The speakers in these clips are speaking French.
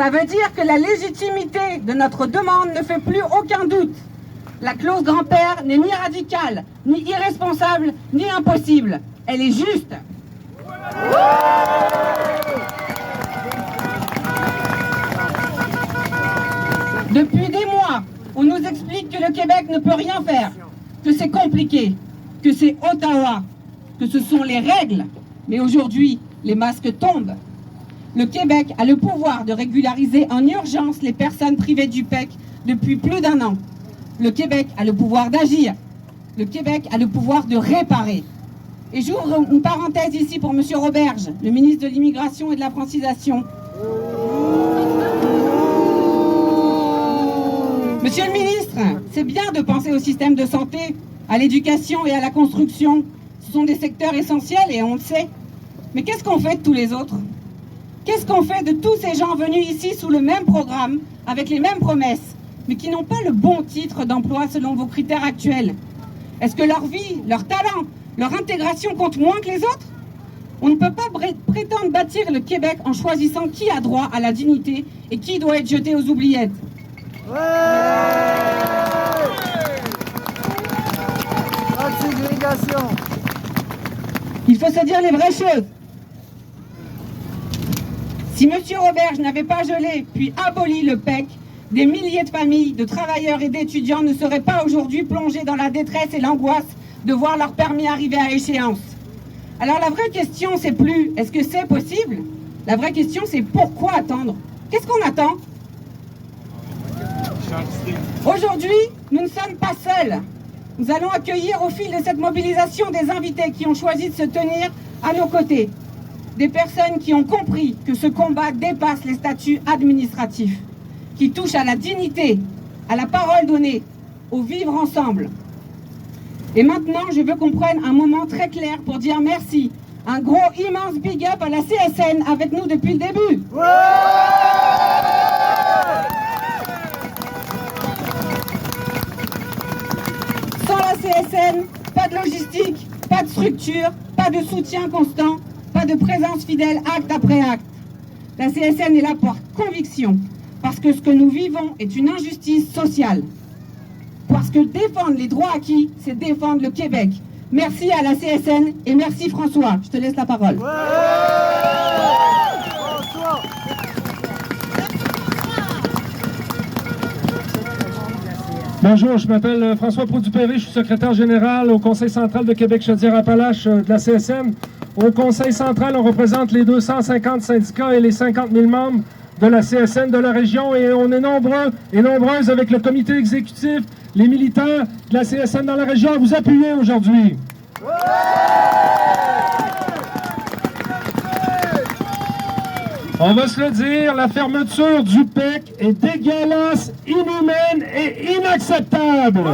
Ça veut dire que la légitimité de notre demande ne fait plus aucun doute. La clause grand-père n'est ni radicale, ni irresponsable, ni impossible. Elle est juste. Depuis des mois, on nous explique que le Québec ne peut rien faire, que c'est compliqué, que c'est Ottawa, que ce sont les règles. Mais aujourd'hui, les masques tombent. Le Québec a le pouvoir de régulariser en urgence les personnes privées du PEC depuis plus d'1 an. Le Québec a le pouvoir d'agir. Le Québec a le pouvoir de réparer. Et j'ouvre une parenthèse ici pour M. Roberge, le ministre de l'Immigration et de la Francisation. Monsieur le ministre, c'est bien de penser au système de santé, à l'éducation et à la construction. Ce sont des secteurs essentiels et on le sait. Mais qu'est-ce qu'on fait de tous les autres? Qu'est-ce qu'on fait de tous ces gens venus ici sous le même programme, avec les mêmes promesses, mais qui n'ont pas le bon titre d'emploi selon vos critères actuels? Est-ce que leur vie, leur talent, leur intégration compte moins que les autres? On ne peut pas prétendre bâtir le Québec en choisissant qui a droit à la dignité et qui doit être jeté aux oubliettes. Il faut se dire les vraies choses. Si M. Roberge n'avait pas gelé puis aboli le PEC, des milliers de familles, de travailleurs et d'étudiants ne seraient pas aujourd'hui plongés dans la détresse et l'angoisse de voir leur permis arriver à échéance. Alors la vraie question, c'est plus est-ce que c'est possible? La vraie question, c'est pourquoi attendre? Qu'est-ce qu'on attend? Aujourd'hui, nous ne sommes pas seuls. Nous allons accueillir au fil de cette mobilisation des invités qui ont choisi de se tenir à nos côtés. Des personnes qui ont compris que ce combat dépasse les statuts administratifs, qui touche à la dignité, à la parole donnée, au vivre ensemble. Et maintenant, je veux qu'on prenne un moment très clair pour dire merci. Un gros, immense big up à la CSN avec nous depuis le début. Sans la CSN, pas de logistique, pas de structure, pas de soutien constant, pas de présence fidèle acte après acte. La CSN est là par conviction, parce que ce que nous vivons est une injustice sociale. Parce que défendre les droits acquis, c'est défendre le Québec. Merci à la CSN et merci François. Je te laisse la parole. Bonjour, je m'appelle François Proux-Dupéry, je suis secrétaire général au Conseil central de Québec-Chaudière-Appalaches de la CSN. Au Conseil central, on représente les 250 syndicats et les 50 000 membres de la CSN de la région et on est nombreux et nombreuses avec le comité exécutif, les militants de la CSN dans la région à vous appuyer aujourd'hui. On va se le dire, la fermeture du PEC est dégueulasse, inhumaine et inacceptable.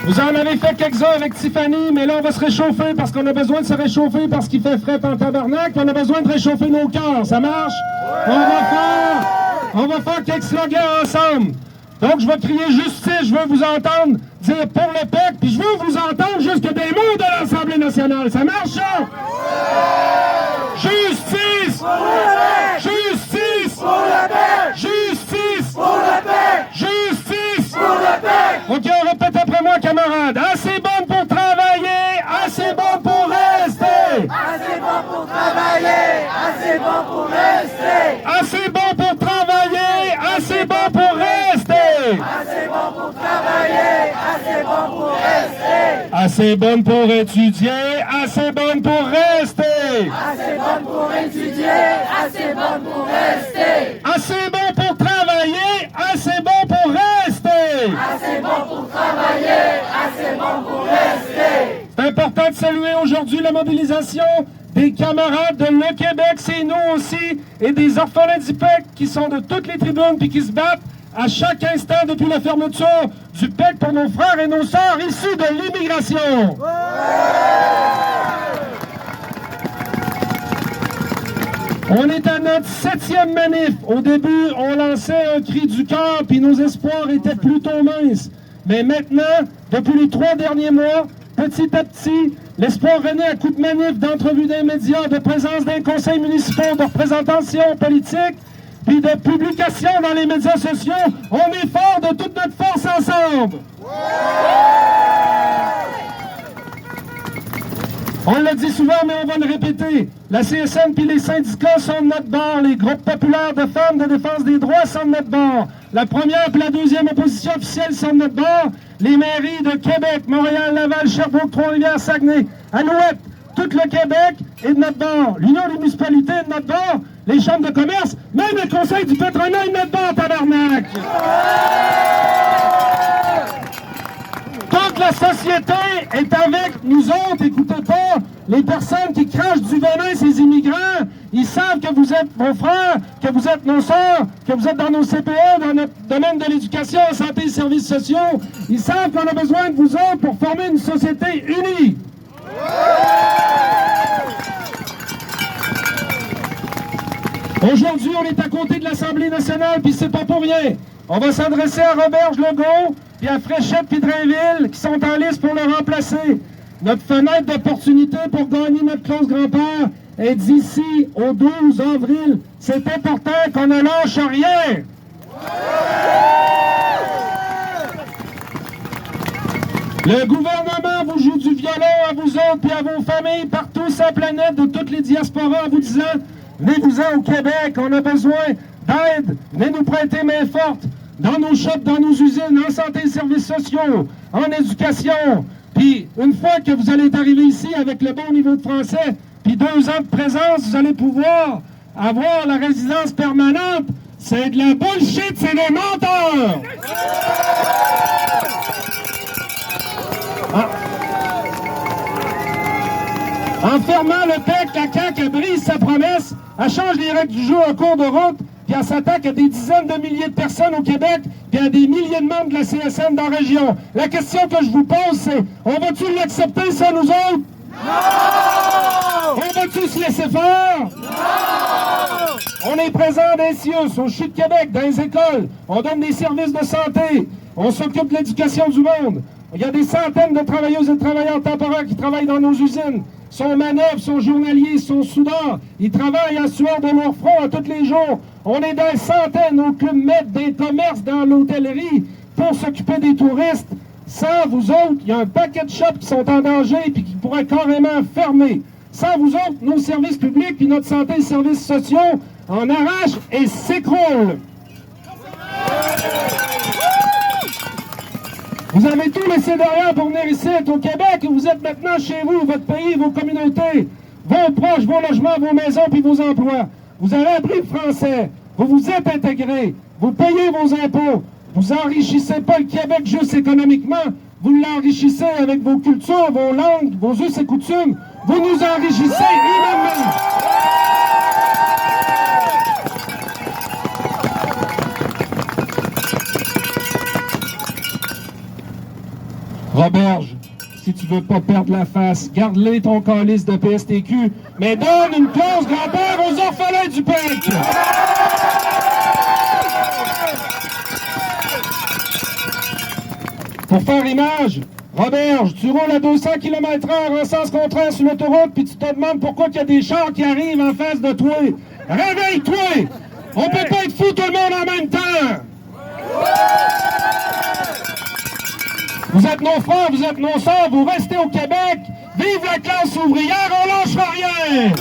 Vous en avez fait quelques-uns avec Tiffany, mais là, on va se réchauffer parce qu'on a besoin de se réchauffer parce qu'il fait frais en tabarnak, puis on a besoin de réchauffer nos cœurs. Ça marche? On va faire quelques slogans ensemble. Donc, je vais crier justice, je veux vous entendre dire pour le PEC, puis je veux vous entendre jusque des mots de l'Assemblée nationale. Ça marche, ça? Justice! Pour le PEC! Justice! Pour le PEC! Justice! Pour le PEC! Justice! Pour le PEC! OK, on répète après moi, camarades. Assez bonne pour travailler, assez bonne pour rester! Assez bon pour travailler, assez bon pour rester! Assez bon pour travailler, assez bon pour rester! Assez bon pour travailler, assez bon pour rester! Assez bonne pour étudier, assez bonne pour rester! Assez bonne pour étudier, assez bonne pour rester! Assez bon pour travailler, assez bon pour rester! Assez bon pour travailler, assez bon pour rester! C'est important de saluer aujourd'hui la mobilisation des camarades de Le Québec, c'est nous aussi, et des orphelins du PEC qui sont de toutes les tribunes puis qui se battent à chaque instant depuis la fermeture du PEC pour nos frères et nos sœurs issus de l'immigration. On est à notre 7e manif. Au début, on lançait un cri du cœur puis nos espoirs étaient plutôt minces. Mais maintenant, depuis les 3 derniers mois, petit à petit, L'espoir renaît à coups de manifs, d'entrevues des médias, de présence dans les conseils municipaux, de représentation politique, puis de publication dans les médias sociaux. On est fort de toute notre force ensemble. On le dit souvent, mais on va le répéter. La CSN puis les syndicats sont de notre bord. Les groupes populaires de femmes de défense des droits sont de notre bord. La première et la deuxième opposition officielle sont de notre bord. Les mairies de Québec, Montréal, Laval, Sherbrooke, Trois-Rivières, Saguenay, Alouette, tout le Québec est de notre bord. L'Union des municipalités est de notre bord. Les chambres de commerce, même le Conseil du patronat est de notre bord, tabarnak! Toute la société est avec nous autres. Écoutez pas les personnes qui crachent du venin, ces immigrants. Ils savent que vous êtes nos frères, que vous êtes nos sœurs, que vous êtes dans nos CPE, dans notre domaine de l'éducation, la santé et services sociaux. Ils savent qu'on a besoin de vous autres pour former une société unie. Aujourd'hui, on est à côté de l'Assemblée nationale, puis c'est pas pour rien. On va s'adresser à Roberge-Legault, puis à Fréchette puis Drainville, qui sont en liste pour le remplacer. Notre fenêtre d'opportunité pour gagner notre clause grand-père est d'ici au 12 avril. C'est important qu'on ne lâche rien. Le gouvernement vous joue du violon à vous autres puis à vos familles partout sur la planète, de toutes les diasporas, en vous disant « Venez-vous-en au Québec, on a besoin d'aide, venez nous prêter main forte dans nos shops, dans nos usines, en santé et services sociaux, en éducation. » Puis, une fois que vous allez être arrivé ici avec le bon niveau de français, puis 2 ans de présence, vous allez pouvoir avoir la résidence permanente. C'est de la bullshit, c'est des menteurs! En fermant le PEC, la CAQ brise sa promesse, elle change les règles du jeu en cours de route, puis elle s'attaque à des dizaines de milliers de personnes au Québec, puis à des milliers de membres de la CSN dans la région. La question que je vous pose, c'est, on va-tu l'accepter, ça, nous autres? Non! On va-tu se laisser faire? Non! On est présent dans les CIUS, au CHU de Québec, dans les écoles, on donne des services de santé, on s'occupe de l'éducation du monde. Il y a des centaines de travailleuses et de travailleurs temporaires qui travaillent dans nos usines. Sont manœuvres, sont journaliers, sont soudeurs. Ils travaillent à sueur de leur front à tous les jours. On est des centaines au Club Med, des commerces, dans l'hôtellerie, pour s'occuper des touristes. Sans vous autres, il y a un paquet de shops qui sont en danger et qui pourraient carrément fermer. Sans vous autres, nos services publics puis notre santé et services sociaux en arrachent et s'écroulent. Vous avez tout laissé derrière pour venir ici, au Québec, et vous êtes maintenant chez vous, votre pays, vos communautés, vos proches, vos logements, vos maisons, puis vos emplois. Vous avez appris le français, vous vous êtes intégrés, vous payez vos impôts, vous enrichissez pas le Québec juste économiquement, vous l'enrichissez avec vos cultures, vos langues, vos us et coutumes, vous nous enrichissez humainement. Roberge, si tu veux pas perdre la face, garde-les ton calice de PSTQ, mais donne une clause grand-père aux orphelins du PEC! Pour faire image, Roberge, tu roules à 200 km/h en sens contraire sur l'autoroute, puis tu te demandes pourquoi il y a des chars qui arrivent en face de toi. Réveille-toi! On peut pas être fou tout le monde en même temps! Vous êtes nos frères, vous êtes nos sœurs, vous restez au Québec. Vive la classe ouvrière, on lâchera rien!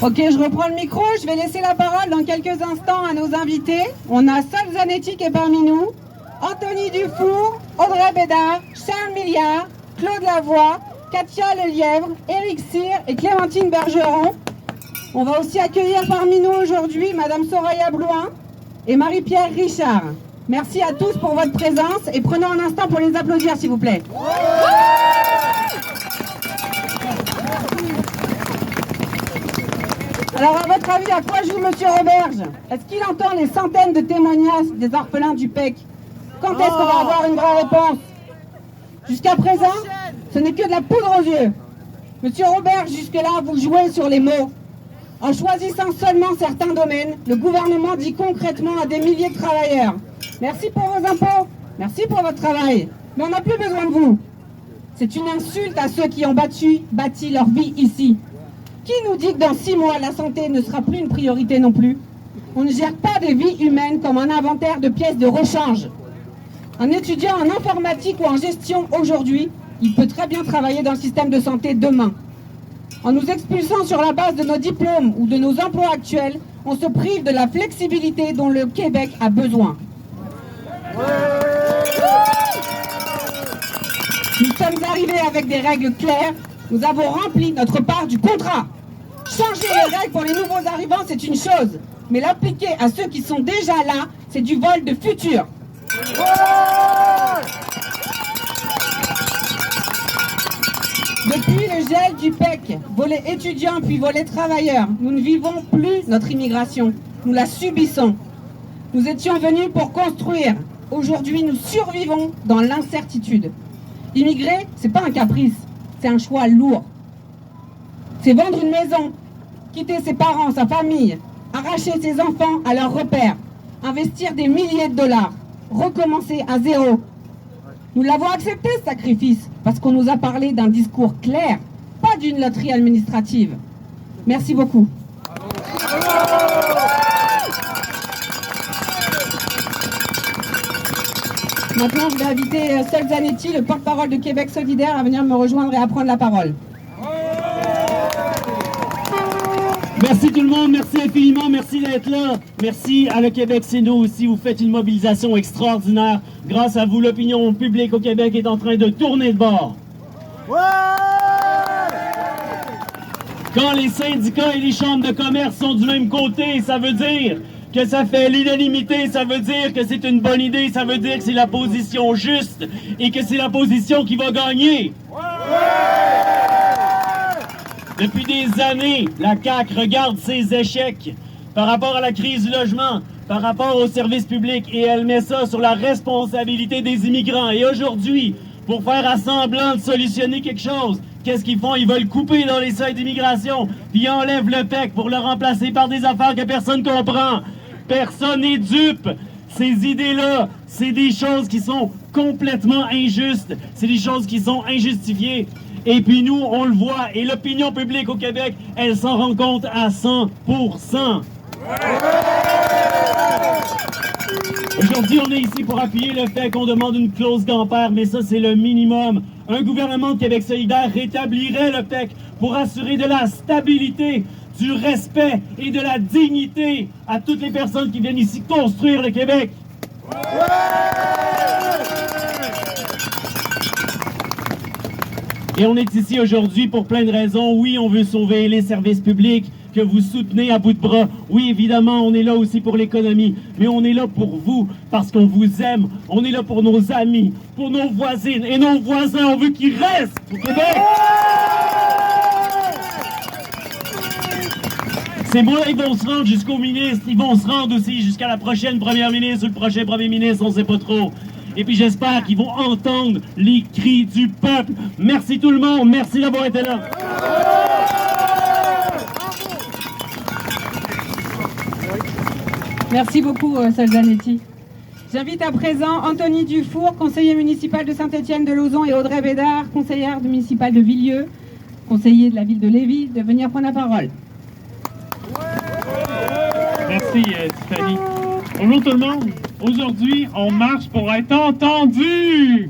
Ok, je reprends le micro. Je vais laisser la parole dans quelques instants à nos invités. On a Sol Zanetti qui est parmi nous, Anthony Dufour, Audrey Bédard, Charles Milliard, Claude Lavoie, Katia Lelièvre, Éric Cyr et Clémentine Bergeron. On va aussi accueillir parmi nous aujourd'hui Madame Soraya Blouin et Marie-Pierre Richard. Merci à tous pour votre présence et prenons un instant pour les applaudir s'il vous plaît. Alors à votre avis, à quoi joue Monsieur Roberge? Est-ce qu'il entend les centaines de témoignages des orphelins du PEC? Quand est-ce qu'on va avoir une vraie réponse? Jusqu'à présent, ce n'est que de la poudre aux yeux. Monsieur Roberge, jusque-là, vous jouez sur les mots. En choisissant seulement certains domaines, le gouvernement dit concrètement à des milliers de travailleurs « Merci pour vos impôts, merci pour votre travail, mais on n'a plus besoin de vous ». C'est une insulte à ceux qui ont bâti leur vie ici. Qui nous dit que dans 6 mois, la santé ne sera plus une priorité non plus? On ne gère pas des vies humaines comme un inventaire de pièces de rechange. Un étudiant en informatique ou en gestion aujourd'hui, il peut très bien travailler dans le système de santé demain. En nous expulsant sur la base de nos diplômes ou de nos emplois actuels, on se prive de la flexibilité dont le Québec a besoin. Nous sommes arrivés avec des règles claires. Nous avons rempli notre part du contrat. Changer les règles pour les nouveaux arrivants, c'est une chose. Mais l'appliquer à ceux qui sont déjà là, c'est du vol de futur. Depuis le gel du PEC, volet étudiants puis volet travailleurs, nous ne vivons plus notre immigration. Nous la subissons. Nous étions venus pour construire. Aujourd'hui, nous survivons dans l'incertitude. Immigrer, c'est pas un caprice, c'est un choix lourd. C'est vendre une maison, quitter ses parents, sa famille, arracher ses enfants à leurs repères, investir des milliers de dollars, recommencer à zéro. Nous l'avons accepté, ce sacrifice, parce qu'on nous a parlé d'un discours clair, pas d'une loterie administrative. Merci beaucoup. Maintenant, je vais inviter Sol Zanetti, le porte-parole de Québec solidaire, à venir me rejoindre et à prendre la parole. Merci tout le monde, merci infiniment, merci d'être là. Merci à le Québec, c'est nous aussi. Vous faites une mobilisation extraordinaire. Grâce à vous, l'opinion publique au Québec est en train de tourner de bord. Quand les syndicats et les chambres de commerce sont du même côté, ça veut dire que ça fait l'unanimité, ça veut dire que c'est une bonne idée, ça veut dire que c'est la position juste et que c'est la position qui va gagner. Depuis des années, la CAQ regarde ses échecs par rapport à la crise du logement, par rapport aux services publics, et elle met ça sur la responsabilité des immigrants. Et aujourd'hui, pour faire semblant de solutionner quelque chose, qu'est-ce qu'ils font? Ils veulent couper dans les seuils d'immigration, puis ils enlèvent le PEC pour le remplacer par des affaires que personne comprend. Personne n'est dupe. Ces idées-là, c'est des choses qui sont complètement injustes. C'est des choses qui sont injustifiées. Et puis nous, on le voit, et l'opinion publique au Québec, elle s'en rend compte à 100%. Aujourd'hui, on est ici pour appuyer le fait qu'on demande une clause d'Ampère, mais ça, c'est le minimum. Un gouvernement de Québec solidaire rétablirait le PEC pour assurer de la stabilité, du respect et de la dignité à toutes les personnes qui viennent ici construire le Québec. Et on est ici aujourd'hui pour plein de raisons. Oui, on veut sauver les services publics que vous soutenez à bout de bras. Oui, évidemment, on est là aussi pour l'économie. Mais on est là pour vous, parce qu'on vous aime. On est là pour nos amis, pour nos voisines et nos voisins. On veut qu'ils restent au Québec. Ces mots-là, ils vont se rendre jusqu'au ministre. Ils vont se rendre aussi jusqu'à la prochaine première ministre ou le prochain premier ministre, on ne sait pas trop. Et puis j'espère qu'ils vont entendre les cris du peuple. Merci tout le monde. Merci d'avoir été là. Merci beaucoup, Sol Zanetti. J'invite à présent Anthony Dufour, conseiller municipal de Saint-Étienne-de-Lauzon, et Audrey Bédard, conseillère municipale de Villieu, conseiller de la ville de Lévis, de venir prendre la parole. Merci, Tiffany. Bonjour tout le monde. Aujourd'hui, on marche pour être entendu.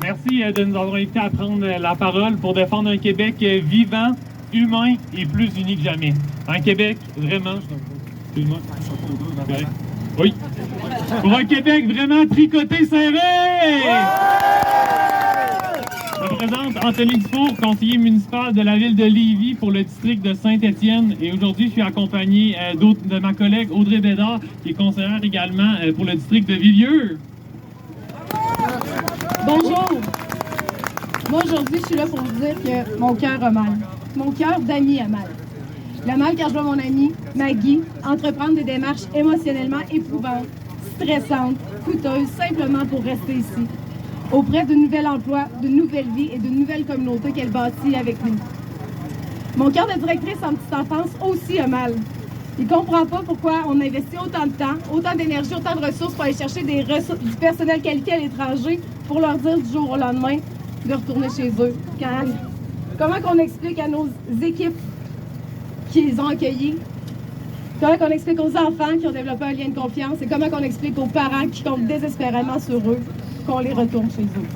Merci de nous avoir invités à prendre la parole pour défendre un Québec vivant, humain et plus uni que jamais. Un Québec vraiment... Excuse-moi. Oui. Pour un Québec vraiment tricoté serré. Je présente Anthony Dufour, conseiller municipal de la ville de Lévis pour le district de Saint-Étienne. Et aujourd'hui, je suis accompagné de ma collègue Audrey Bédard, qui est conseillère également pour le district de Villieu. Bonjour. Moi, aujourd'hui, je suis là pour vous dire que mon cœur a mal. Mon cœur d'ami a mal. Il a mal car je vois mon amie, Maggie, entreprendre des démarches émotionnellement éprouvantes, stressantes, coûteuses, simplement pour rester ici, auprès de nouvel emploi, de nouvelles vies et de nouvelles communautés qu'elle bâtit avec nous. Mon cœur de directrice en petite enfance aussi a mal. Il comprend pas pourquoi on investit autant de temps, autant d'énergie, autant de ressources pour aller chercher du personnel qualifié à l'étranger pour leur dire du jour au lendemain de retourner chez eux. Comment qu'on explique à nos équipes qui les ont accueillis? Comment qu'on explique aux enfants qui ont développé un lien de confiance? Et comment qu'on explique aux parents qui comptent désespérément sur eux qu'on les retourne chez eux?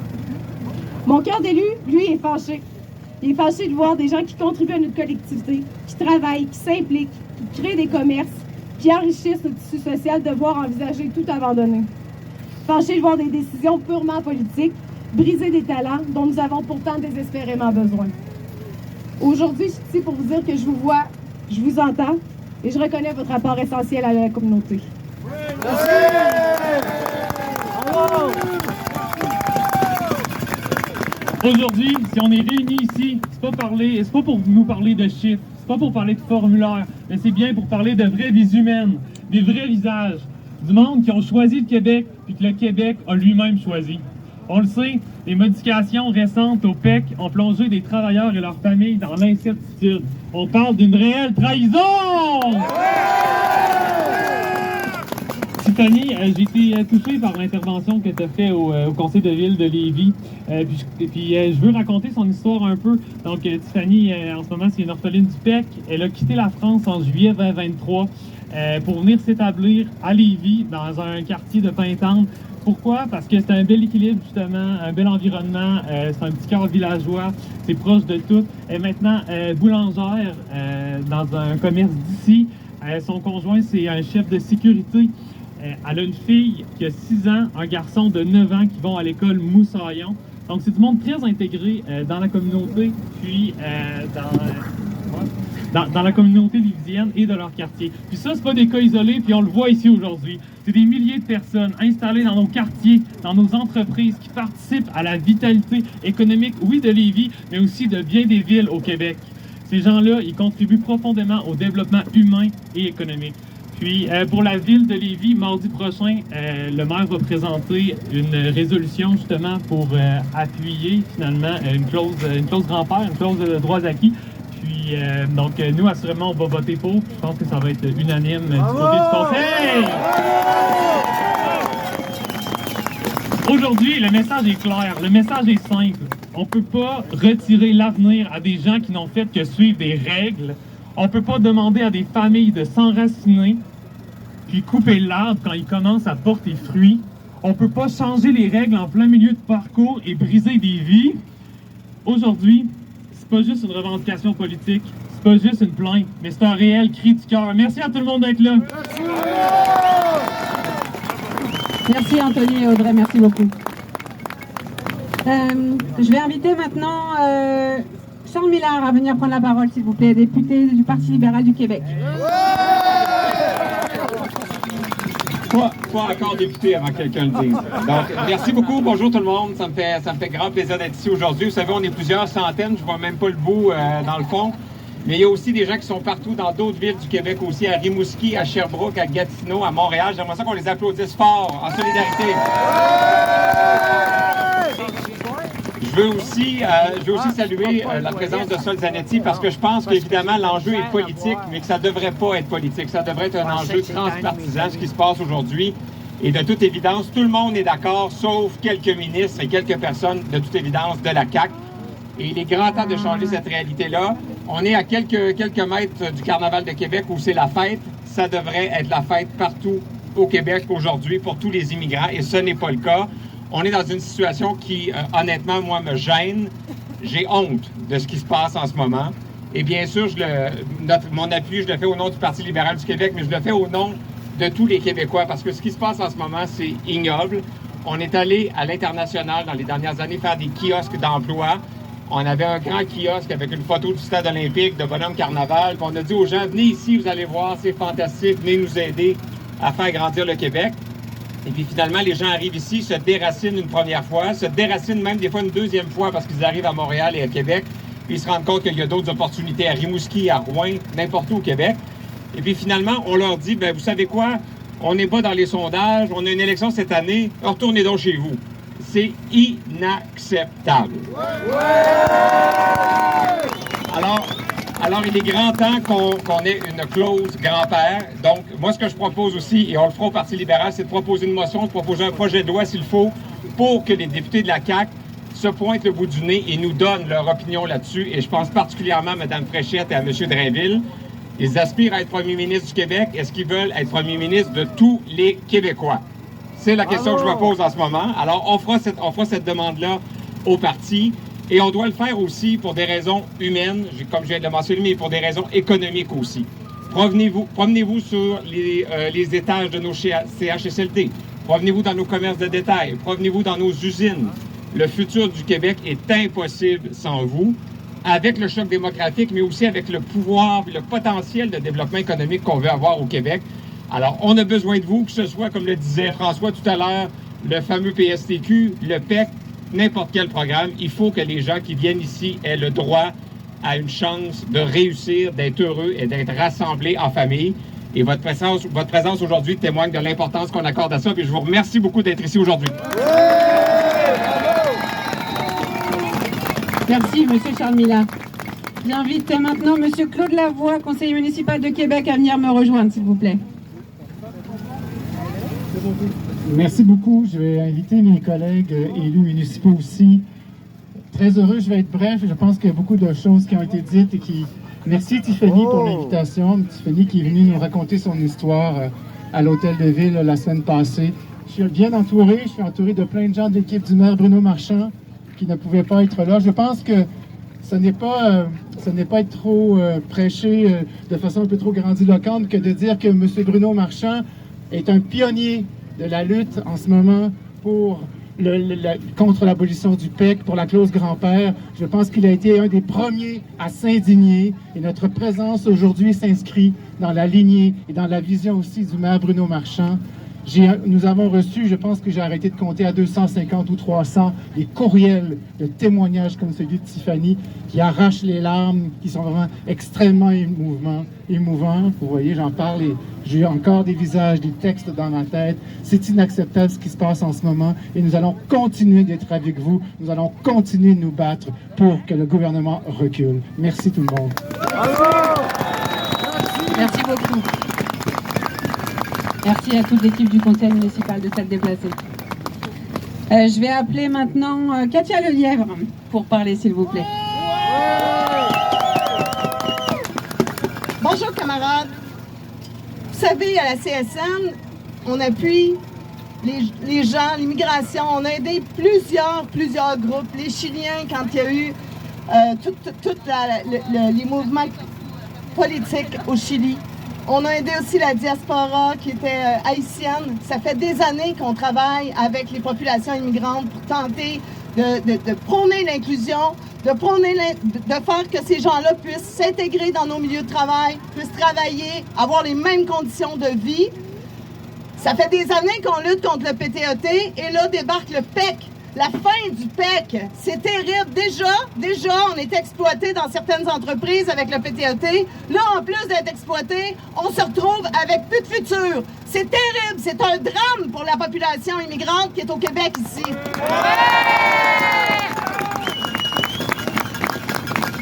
Mon cœur d'élu, lui, est fâché. Il est fâché de voir des gens qui contribuent à notre collectivité, qui travaillent, qui s'impliquent, qui créent des commerces, qui enrichissent notre tissu social, devoir envisager tout abandonner. Fâché de voir des décisions purement politiques, briser des talents dont nous avons pourtant désespérément besoin. Aujourd'hui, je suis ici pour vous dire que je vous vois, je vous entends et je reconnais votre apport essentiel à la communauté. Aujourd'hui, si on est réunis ici, c'est pas pour nous parler de chiffres, c'est pas pour parler de formulaires, mais c'est bien pour parler de vraies vies humaines, des vrais visages, du monde qui ont choisi le Québec, puis que le Québec a lui-même choisi. On le sait, les modifications récentes au PEC ont plongé des travailleurs et leurs familles dans l'incertitude. On parle d'une réelle trahison! Tiffany, j'ai été touché par l'intervention que tu as faite au conseil de ville de Lévis. Puis je veux raconter son histoire un peu. Donc, Tiffany, en ce moment, c'est une orpheline du PEC. Elle a quitté la France en juillet 2023 pour venir s'établir à Lévis, dans un quartier de Pintendre. Pourquoi? Parce que c'est un bel équilibre, justement, un bel environnement, c'est un petit cœur villageois, c'est proche de tout. Elle est maintenant boulangère dans un commerce d'ici. Son conjoint, c'est un chef de sécurité. Elle a une fille qui a 6 ans, un garçon de 9 ans qui vont à l'école Moussaillon. Donc, c'est du monde très intégré dans la communauté, puis dans la communauté lévisienne et de leur quartier. Puis ça, c'est pas des cas isolés, puis on le voit ici aujourd'hui. C'est des milliers de personnes installées dans nos quartiers, dans nos entreprises, qui participent à la vitalité économique, oui, de Lévis, mais aussi de bien des villes au Québec. Ces gens-là, ils contribuent profondément au développement humain et économique. Puis, pour la ville de Lévis, mardi prochain, le maire va présenter une résolution, justement, pour appuyer, finalement, une clause grand-père, une clause de droits acquis. Puis, donc, nous, assurément, on va voter pour. Je pense que ça va être unanime du côté du Conseil. Aujourd'hui, le message est clair, le message est simple. On ne peut pas retirer l'avenir à des gens qui n'ont fait que suivre des règles. On ne peut pas demander à des familles de s'enraciner, puis couper l'arbre quand il commence à porter fruit. On ne peut pas changer les règles en plein milieu de parcours et briser des vies. Aujourd'hui, c'est pas juste une revendication politique, c'est pas juste une plainte, mais c'est un réel cri du cœur. Merci à tout le monde d'être là. Merci Anthony et Audrey, merci beaucoup. Je vais inviter maintenant Charles Millard à venir prendre la parole, s'il vous plaît, député du Parti libéral du Québec. Pas encore député avant que quelqu'un le dise. Donc, merci beaucoup. Bonjour tout le monde. Ça me fait grand plaisir d'être ici aujourd'hui. Vous savez, on est plusieurs centaines. Je ne vois même pas le bout dans le fond. Mais il y a aussi des gens qui sont partout dans d'autres villes du Québec aussi, à Rimouski, à Sherbrooke, à Gatineau, à Montréal. J'aimerais ça qu'on les applaudisse fort, en solidarité. Je veux aussi saluer la présence de Sol Zanetti parce que je pense qu'évidemment l'enjeu est politique, mais que ça ne devrait pas être politique. Ça devrait être un enjeu transpartisan, ce qui se passe aujourd'hui. Et de toute évidence, tout le monde est d'accord, sauf quelques ministres et quelques personnes, de toute évidence, de la CAQ. Et il est grand temps de changer cette réalité-là. On est à quelques mètres du Carnaval de Québec où c'est la fête. Ça devrait être la fête partout au Québec aujourd'hui pour tous les immigrants, et ce n'est pas le cas. On est dans une situation qui, honnêtement, moi, me gêne. J'ai honte de ce qui se passe en ce moment. Et bien sûr, mon appui, je le fais au nom du Parti libéral du Québec, mais je le fais au nom de tous les Québécois, parce que ce qui se passe en ce moment, c'est ignoble. On est allé à l'international dans les dernières années faire des kiosques d'emploi. On avait un grand kiosque avec une photo du stade olympique, de bonhomme carnaval. Puis on a dit aux gens, venez ici, vous allez voir, c'est fantastique, venez nous aider à faire grandir le Québec. Et puis finalement, les gens arrivent ici, se déracinent une première fois, se déracinent même des fois une deuxième fois parce qu'ils arrivent à Montréal et à Québec. Puis ils se rendent compte qu'il y a d'autres opportunités à Rimouski, à Rouen, n'importe où au Québec. Et puis finalement, on leur dit, bien, vous savez quoi? On n'est pas dans les sondages, on a une élection cette année, retournez donc chez vous. C'est inacceptable. Alors, Alors, il est grand temps qu'on ait une clause grand-père. Donc, moi, ce que je propose aussi, et on le fera au Parti libéral, c'est de proposer une motion, de proposer un projet de loi, s'il faut, pour que les députés de la CAQ se pointent le bout du nez et nous donnent leur opinion là-dessus. Et je pense particulièrement à Mme Fréchette et à M. Drainville. Ils aspirent à être premier ministre du Québec. Est-ce qu'ils veulent être premier ministre de tous les Québécois? C'est la question que je me pose en ce moment. Alors, on fera cette demande-là au parti. Et on doit le faire aussi pour des raisons humaines, comme je viens de le mentionner, mais pour des raisons économiques aussi. Promenez-vous sur les étages de nos CHSLD. Promenez-vous dans nos commerces de détail. Promenez-vous dans nos usines. Le futur du Québec est impossible sans vous, avec le choc démographique, mais aussi avec le pouvoir et le potentiel de développement économique qu'on veut avoir au Québec. Alors, on a besoin de vous, que ce soit, comme le disait François tout à l'heure, le fameux PSTQ, le PEC, n'importe quel programme. Il faut que les gens qui viennent ici aient le droit à une chance de réussir, d'être heureux et d'être rassemblés en famille. Et votre présence aujourd'hui témoigne de l'importance qu'on accorde à ça. Et je vous remercie beaucoup d'être ici aujourd'hui. Merci, M. Charles Mila. J'invite maintenant M. Claude Lavoie, conseiller municipal de Québec, à venir me rejoindre, s'il vous plaît. Merci beaucoup. Je vais inviter mes collègues élus municipaux aussi. Très heureux, je vais être bref. Je pense qu'il y a beaucoup de choses qui ont été dites et qui... Merci Tiffany pour l'invitation. Tiffany qui est venue nous raconter son histoire à l'Hôtel de Ville la semaine passée. Je suis bien entouré. Je suis entouré de plein de gens de l'équipe du maire Bruno Marchand qui ne pouvaient pas être là. Je pense que ce n'est pas être trop prêché de façon un peu trop grandiloquente que de dire que M. Bruno Marchand est un pionnier de la lutte en ce moment pour contre l'abolition du PEC, pour la clause grand-père. Je pense qu'il a été un des premiers à s'indigner et notre présence aujourd'hui s'inscrit dans la lignée et dans la vision aussi du maire Bruno Marchand. Nous avons reçu, je pense que j'ai arrêté de compter à 250 ou 300, des courriels de témoignages comme celui de Tiffany qui arrachent les larmes, qui sont vraiment extrêmement émouvants. Vous voyez, j'en parle et j'ai encore des visages, des textes dans ma tête. C'est inacceptable ce qui se passe en ce moment et nous allons continuer d'être avec vous. Nous allons continuer de nous battre pour que le gouvernement recule. Merci tout le monde. Merci beaucoup. Merci à toute l'équipe du conseil municipal de s'être déplacée. Je vais appeler maintenant Katia Lelièvre pour parler, s'il vous plaît. Bonjour camarades. Vous savez, à la CSN, on appuie les gens, l'immigration. On a aidé plusieurs groupes. Les Chiliens, quand il y a eu les mouvements politiques au Chili. On a aidé aussi la diaspora qui était haïtienne. Ça fait des années qu'on travaille avec les populations immigrantes pour tenter de prôner l'inclusion, de faire que ces gens-là puissent s'intégrer dans nos milieux de travail, puissent travailler, avoir les mêmes conditions de vie. Ça fait des années qu'on lutte contre le PTET et là débarque le PEC. La fin du PEC, c'est terrible. Déjà, on est exploité dans certaines entreprises avec le PTET. Là, en plus d'être exploité, on se retrouve avec plus de futur. C'est terrible. C'est un drame pour la population immigrante qui est au Québec ici.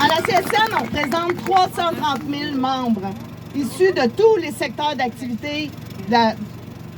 À la CSN, on représente 330 000 membres issus de tous les secteurs d'activité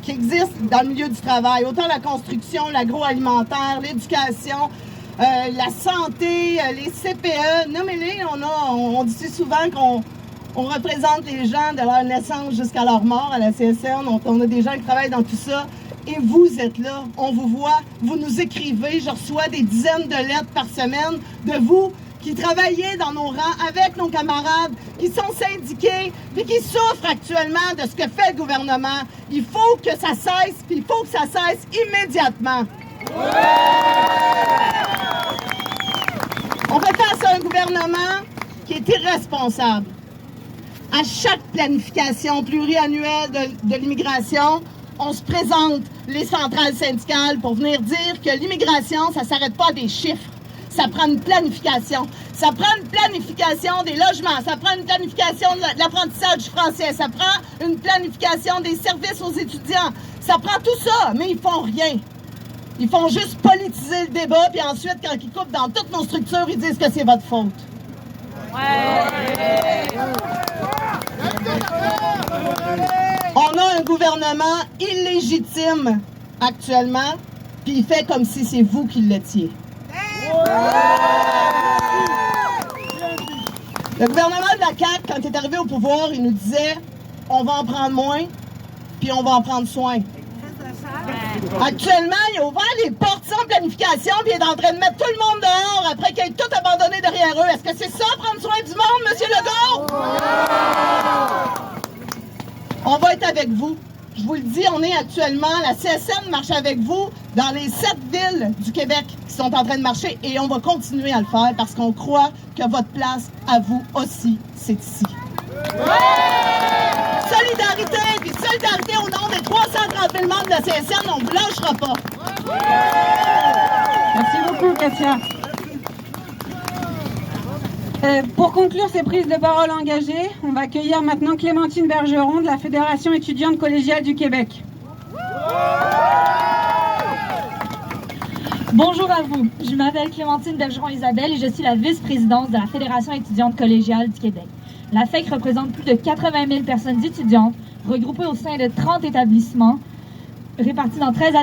qui existent dans le milieu du travail, autant la construction, l'agroalimentaire, l'éducation, la santé, les CPE. Nommez-les, on dit souvent qu'on représente les gens de leur naissance jusqu'à leur mort à la CSN. On a des gens qui travaillent dans tout ça. Et vous êtes là, on vous voit, vous nous écrivez. Je reçois des dizaines de lettres par semaine de vous qui travaillez dans nos rangs avec nos camarades, qui sont syndiqués, puis qui souffrent actuellement de ce que fait le gouvernement. Il faut que ça cesse, puis il faut que ça cesse immédiatement. On fait face à un gouvernement qui est irresponsable. À chaque planification pluriannuelle de l'immigration, on se présente les centrales syndicales pour venir dire que l'immigration, ça ne s'arrête pas à des chiffres. Ça prend une planification. Ça prend une planification des logements. Ça prend une planification de l'apprentissage du français. Ça prend une planification des services aux étudiants. Ça prend tout ça, mais ils font rien. Ils font juste politiser le débat, puis ensuite, quand ils coupent dans toutes nos structures, ils disent que c'est votre faute. On a un gouvernement illégitime actuellement, puis il fait comme si c'est vous qui l'étiez. Le gouvernement de la CAQ, quand il est arrivé au pouvoir, il nous disait « on va en prendre moins, puis on va en prendre soin ». Actuellement, il a ouvert les portes sans planification, puis il est en train de mettre tout le monde dehors après qu'il ait tout abandonné derrière eux. Est-ce que c'est ça, prendre soin du monde, M. Legault? On va être avec vous. Je vous le dis, on est actuellement, la CSN marche avec vous dans les 7 villes du Québec qui sont en train de marcher et on va continuer à le faire parce qu'on croit que votre place, à vous aussi, c'est ici. Solidarité, puis solidarité au nom des 330 000 membres de la CSN, on ne vous lâchera pas. Merci beaucoup, Katia. Pour conclure ces prises de parole engagées, on va accueillir maintenant Clémentine Bergeron de la Fédération étudiante collégiale du Québec. Bonjour à vous, je m'appelle Clémentine Bergeron-Isabelle et je suis la vice-présidente de la Fédération étudiante collégiale du Québec. La FEC représente plus de 80 000 personnes étudiantes regroupées au sein de 30 établissements répartis dans 13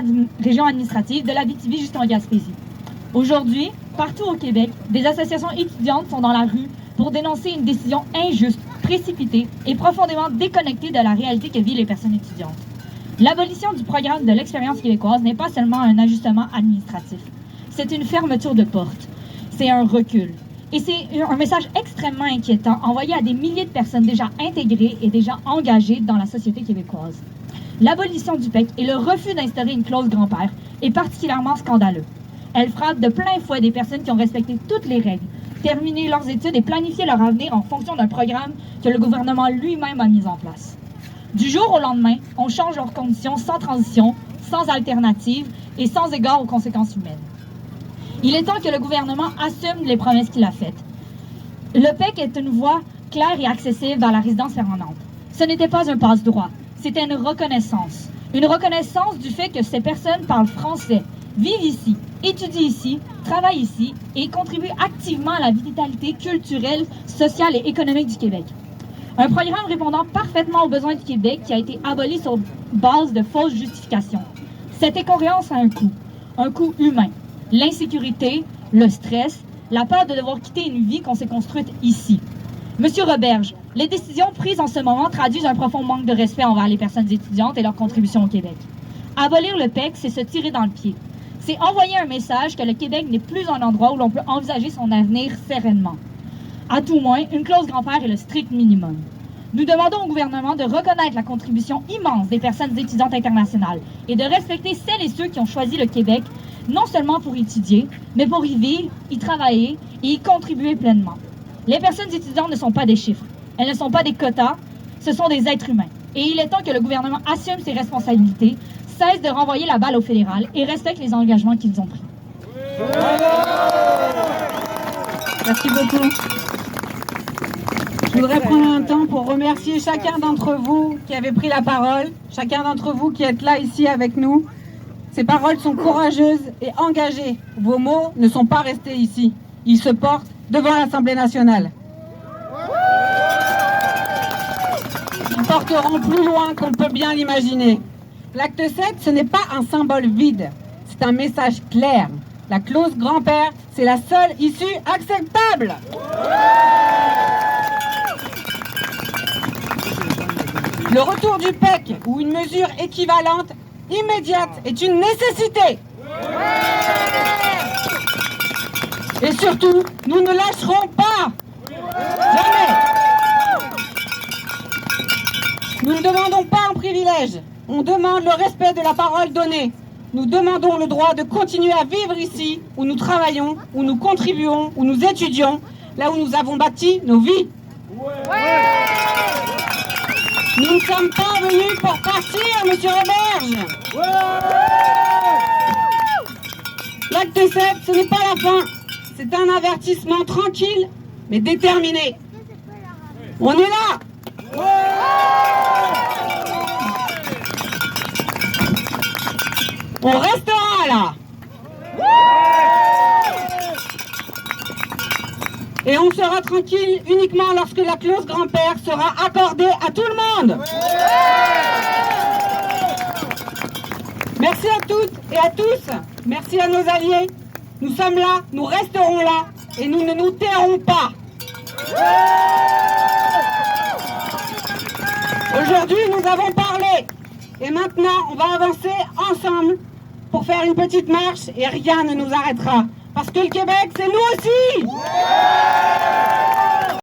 régions administratives de l'Abitibi jusqu'en Gaspésie. Aujourd'hui, partout au Québec, des associations étudiantes sont dans la rue pour dénoncer une décision injuste, précipitée et profondément déconnectée de la réalité que vivent les personnes étudiantes. L'abolition du programme de l'expérience québécoise n'est pas seulement un ajustement administratif. C'est une fermeture de porte. C'est un recul. Et c'est un message extrêmement inquiétant envoyé à des milliers de personnes déjà intégrées et déjà engagées dans la société québécoise. L'abolition du PEC et le refus d'instaurer une clause grand-père est particulièrement scandaleux. Elle frappe de plein fouet des personnes qui ont respecté toutes les règles, terminé leurs études et planifié leur avenir en fonction d'un programme que le gouvernement lui-même a mis en place. Du jour au lendemain, on change leurs conditions sans transition, sans alternative et sans égard aux conséquences humaines. Il est temps que le gouvernement assume les promesses qu'il a faites. Le PEC est une voie claire et accessible dans la résidence permanente. Ce n'était pas un passe-droit, c'était une reconnaissance. Une reconnaissance du fait que ces personnes parlent français, vivent ici, étudient ici, travaillent ici et contribuent activement à la vitalité culturelle, sociale et économique du Québec. Un programme répondant parfaitement aux besoins du Québec qui a été aboli sur base de fausses justifications. Cette incohérence a un coût humain. L'insécurité, le stress, la peur de devoir quitter une vie qu'on s'est construite ici. Monsieur Roberge, les décisions prises en ce moment traduisent un profond manque de respect envers les personnes étudiantes et leur contribution au Québec. Abolir le PEC, c'est se tirer dans le pied. C'est envoyer un message que le Québec n'est plus un endroit où l'on peut envisager son avenir sereinement. À tout moins, une clause grand-père est le strict minimum. Nous demandons au gouvernement de reconnaître la contribution immense des personnes étudiantes internationales et de respecter celles et ceux qui ont choisi le Québec, non seulement pour étudier, mais pour y vivre, y travailler et y contribuer pleinement. Les personnes étudiantes ne sont pas des chiffres, elles ne sont pas des quotas, ce sont des êtres humains. Et il est temps que le gouvernement assume ses responsabilités, cesse de renvoyer la balle au fédéral et respecte les engagements qu'ils ont pris. Merci beaucoup. Je voudrais prendre un temps pour remercier chacun d'entre vous qui avez pris la parole, chacun d'entre vous qui êtes là ici avec nous. Ces paroles sont courageuses et engagées. Vos mots ne sont pas restés ici. Ils se portent devant l'Assemblée nationale. Ils porteront plus loin qu'on peut bien l'imaginer. L'acte 7, ce n'est pas un symbole vide. C'est un message clair. La clause grand-père, c'est la seule issue acceptable. Le retour du PEC ou une mesure équivalente immédiate est une nécessité. Et surtout, nous ne lâcherons pas. Jamais. Nous ne demandons pas un privilège. On demande le respect de la parole donnée. Nous demandons le droit de continuer à vivre ici, où nous travaillons, où nous contribuons, où nous étudions, là où nous avons bâti nos vies. Nous ne sommes pas venus pour partir, Monsieur Roberge. L'acte 7, ce n'est pas la fin. C'est un avertissement tranquille, mais déterminé. On est là. On restera là. Et on sera tranquille uniquement lorsque la clause grand-père sera accordée à tout le monde. Merci à toutes et à tous. Merci à nos alliés. Nous sommes là, nous resterons là et nous ne nous tairons pas. Aujourd'hui, nous avons parlé et maintenant, on va avancer ensemble pour faire une petite marche et rien ne nous arrêtera. Parce que le Québec, c'est nous aussi!